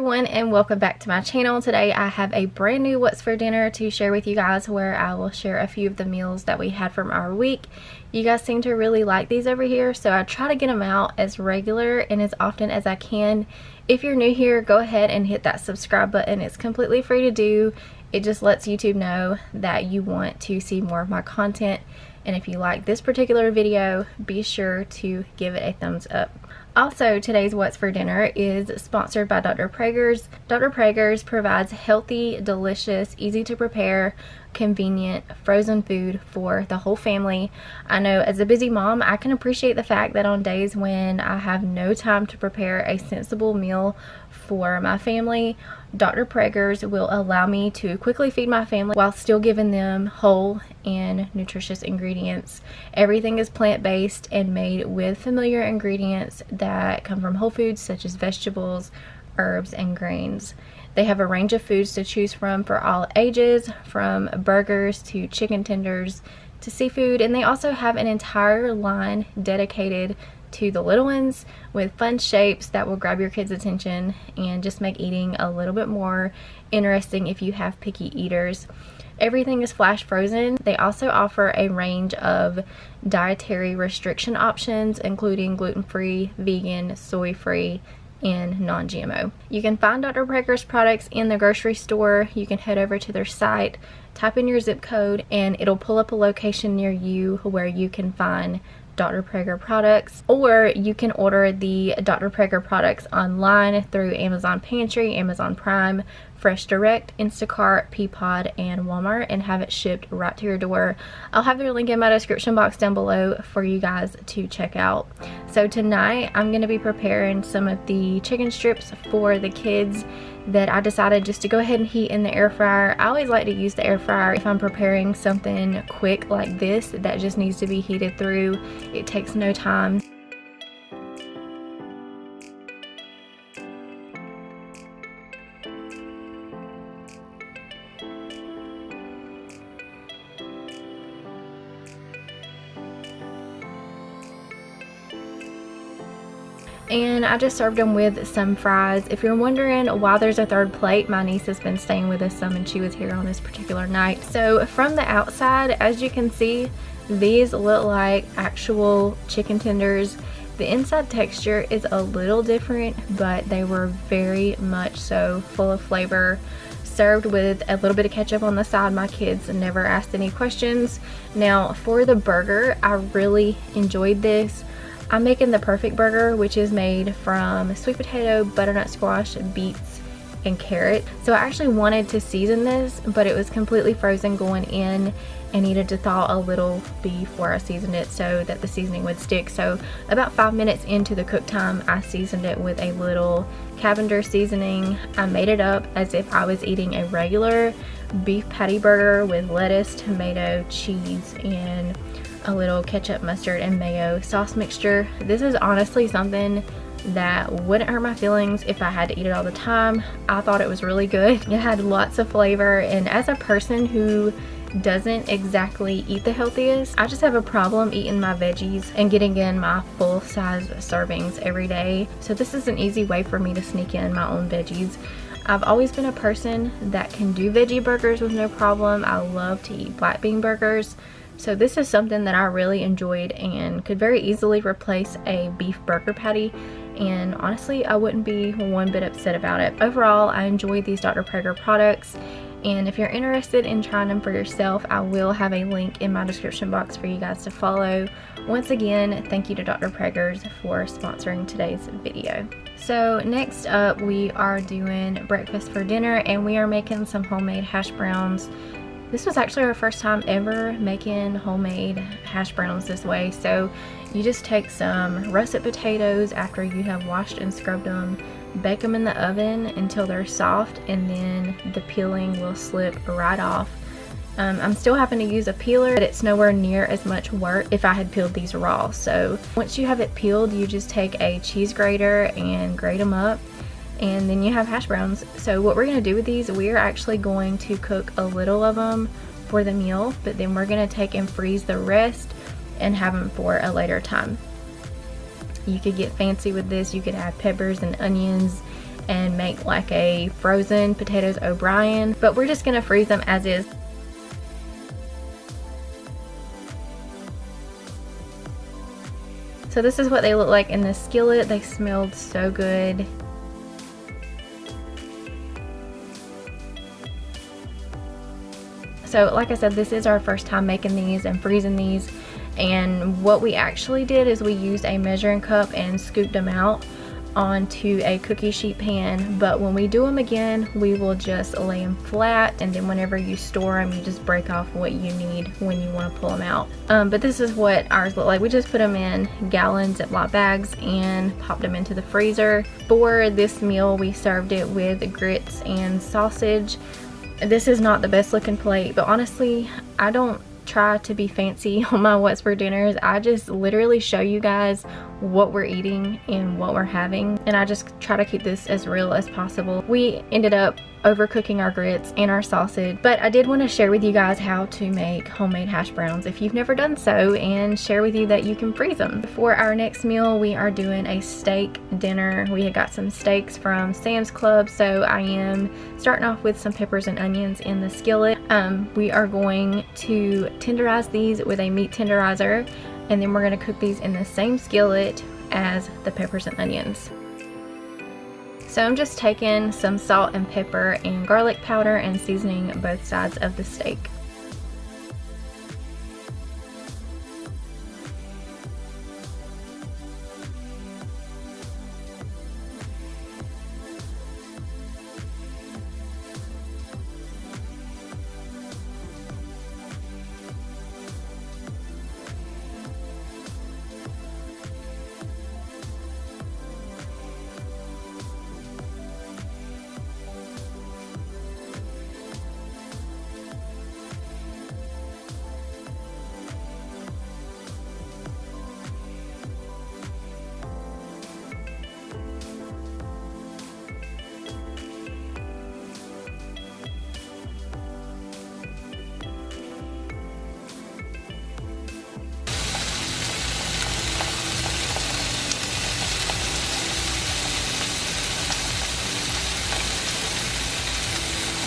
everyone, and welcome back to my channel. Today I have a brand new what's for dinner to share with you guys, where I will share a few of the meals that we had from our week. You guys seem to really like these over here, so I try to get them out as regular and as often as I can. If you're new here, go ahead and hit that subscribe button. It's completely free to do. It just lets YouTube know that you want to see more of my content. And if you like this particular video, be sure to give it a thumbs up. Also, today's What's for Dinner is sponsored by Dr. Praeger's. Dr. Praeger's provides healthy, delicious, easy to prepare, convenient frozen food for the whole family. I know as a busy mom, I can appreciate the fact that on days when I have no time to prepare a sensible meal for my family, Dr. Praeger's will allow me to quickly feed my family while still giving them whole and nutritious ingredients. Everything is plant-based and made with familiar ingredients that come from whole foods such as vegetables, herbs, and grains. They have a range of foods to choose from for all ages, from burgers to chicken tenders to seafood, and they also have an entire line dedicated to the little ones with fun shapes that will grab your kids' attention and just make eating a little bit more interesting if you have picky eaters. Everything is flash frozen. They also offer a range of dietary restriction options, including gluten-free, vegan, soy-free, and non-GMO. You can find Dr. Praeger's products in the grocery store. You can head over to their site, type in your zip code, and it'll pull up a location near you where you can find Dr. Praeger products, or you can order the Dr. Praeger products online through Amazon Pantry, Amazon Prime, Fresh Direct, Instacart, Peapod, and Walmart, and have it shipped right to your door. I'll have their link in my description box down below for you guys to check out. So tonight I'm going to be preparing some of the chicken strips for the kids that I decided just to go ahead and heat in the air fryer. I always like to use the air fryer if I'm preparing something quick like this that just needs to be heated through. It takes no time. And I just served them with some fries. If you're wondering why there's a third plate, my niece has been staying with us some and she was here on this particular night. So from the outside, as you can see, these look like actual chicken tenders. The inside texture is a little different, but they were very much so full of flavor. Served with a little bit of ketchup on the side. My kids never asked any questions. Now for the burger, I really enjoyed this. I'm making the perfect burger, which is made from sweet potato, butternut squash, beets, and carrot. So I actually wanted to season this, but it was completely frozen going in and needed to thaw a little before I seasoned it so that the seasoning would stick. So about 5 minutes into the cook time, I seasoned it with a little Cavender seasoning. I made it up as if I was eating a regular beef patty burger with lettuce, tomato, cheese, and a little ketchup, mustard, and mayo sauce mixture. This is honestly something that wouldn't hurt my feelings if I had to eat it all the time. I thought it was really good. It had lots of flavor, and as a person who doesn't exactly eat the healthiest, I just have a problem eating my veggies and getting in my full size servings every day. So this is an easy way for me to sneak in my own veggies. I've always been a person that can do veggie burgers with no problem. I love to eat black bean burgers. So this is something that I really enjoyed and could very easily replace a beef burger patty, and honestly I wouldn't be one bit upset about it. Overall, I enjoyed these Dr. Praeger products, and if you're interested in trying them for yourself, I will have a link in my description box for you guys to follow. Once again, thank you to Dr. Praeger's for sponsoring today's video. So next up, we are doing breakfast for dinner, and we are making some homemade hash browns. This was actually our first time ever making homemade hash browns this way. So you just take some russet potatoes after you have washed and scrubbed them, bake them in the oven until they're soft, and then the peeling will slip right off. I'm still having to use a peeler, but it's nowhere near as much work if I had peeled these raw. So once you have it peeled, you just take a cheese grater and grate them up, and then you have hash browns. So what we're going to do with these, we're actually going to cook a little of them for the meal, but then we're going to take and freeze the rest and have them for a later time. You could get fancy with this. You could add peppers and onions and make like a frozen potatoes O'Brien, but we're just gonna freeze them as is. So this is what they look like in the skillet. They smelled so good. So like I said, this is our first time making these and freezing these, and what we actually did is we used a measuring cup and scooped them out onto a cookie sheet pan, but when we do them again, we will just lay them flat, and then whenever you store them, you just break off what you need when you want to pull them out. But this is what ours look like. We just put them in gallon Ziploc bags and popped them into the freezer. For this meal, we served it with grits and sausage. This is not the best looking plate, but honestly, I don't try to be fancy on my what's for dinners. I just literally show you guys what we're eating and what we're having, and I just try to keep this as real as possible. We ended up overcooking our grits and our sausage, but I did want to share with you guys how to make homemade hash browns if you've never done so, and share with you that you can freeze them. For our next meal, we are doing a steak dinner. We had got some steaks from Sam's Club, so I am starting off with some peppers and onions in the skillet. We are going to tenderize these with a meat tenderizer, and then we're going to cook these in the same skillet as the peppers and onions. So I'm just taking some salt and pepper and garlic powder and seasoning both sides of the steak.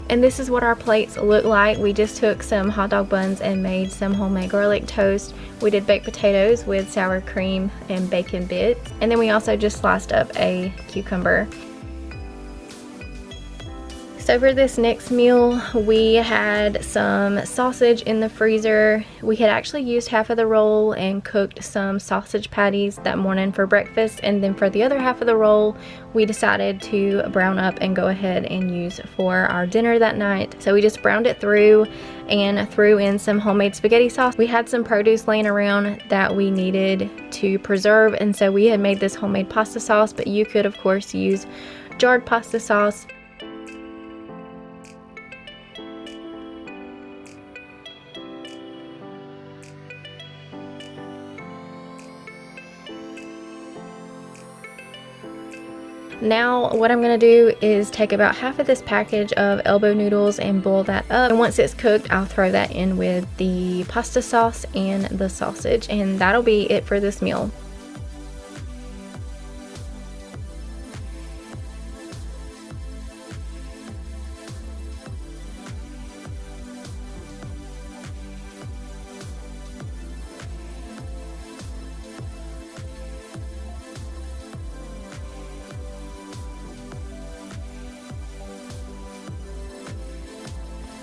And this is what our plates look like. We just took some hot dog buns and made some homemade garlic toast. We did baked potatoes with sour cream and bacon bits. And then we also just sliced up a cucumber. So for this next meal, we had some sausage in the freezer. We had actually used half of the roll and cooked some sausage patties that morning for breakfast, and then for the other half of the roll, we decided to brown up and go ahead and use for our dinner that night. So we just browned it through and threw in some homemade spaghetti sauce. We had some produce laying around that we needed to preserve, and so we had made this homemade pasta sauce, but you could of course use jarred pasta sauce. Now what I'm going to do is take about half of this package of elbow noodles and boil that up, and once it's cooked I'll throw that in with the pasta sauce and the sausage, and that'll be it for this meal.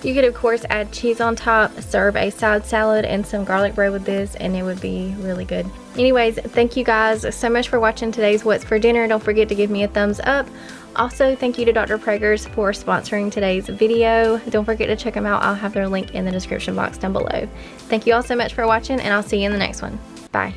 You could of course add cheese on top, serve a side salad and some garlic bread with this, and it would be really good. Anyways, thank you guys so much for watching today's What's for Dinner. Don't forget to give me a thumbs up. Also, thank you to Dr. Prager's for sponsoring today's video. Don't forget to check them out. I'll have their link in the description box down below. Thank you all so much for watching, and I'll see you in the next one. Bye.